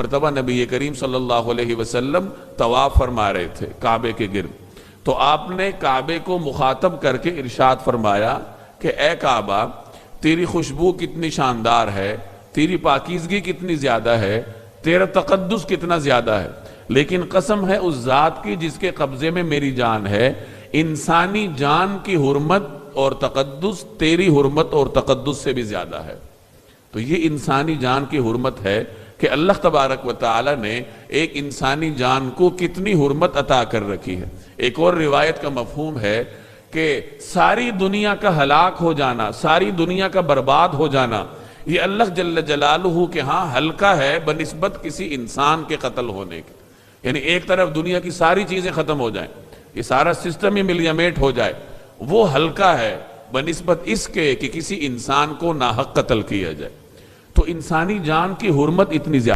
मरतबा नबी करीम सल्लल्लाहु अलैहि वसल्लम तवाफ फरमा रहे थे काबे के गिर्द, तो आपने काबे को मुखातब करके इरशाद फरमाया कि ए काबा, तेरी खुशबू कितनी शानदार है, तेरी पाकीज़गी कितनी ज्यादा है, तेरा तकद्दुस कितना ज्यादा है, लेकिन कसम है उस जात की जिसके कब्जे में मेरी जान है, इंसानी जान की हुर्मत और तकद्दुस तेरी हुर्मत और तकद्दुस से भी ज्यादा है। तो ये इंसानी जान की हुर्मत है कि अल्लाह तबारक व तआला ने एक इंसानी जान को कितनी हुर्मत अता कर रखी है। एक और रिवायत का मफहूम है कि सारी दुनिया का हलाक हो जाना, सारी दुनिया का बर्बाद हो जाना, ये अल्लाह जल्ल जलालुहु के हाँ हल्का है बनिस्बत किसी इंसान के कत्ल होने के। यानी एक तरफ दुनिया की सारी चीजें खत्म हो जाएं, ये सारा सिस्टम ही मिलियमेट हो जाए, वो हल्का है बनिस्बत इसके कि किसी इंसान को नाहक कत्ल किया जाए। तो इंसानी जान की हुर्मत इतनी ज्यादा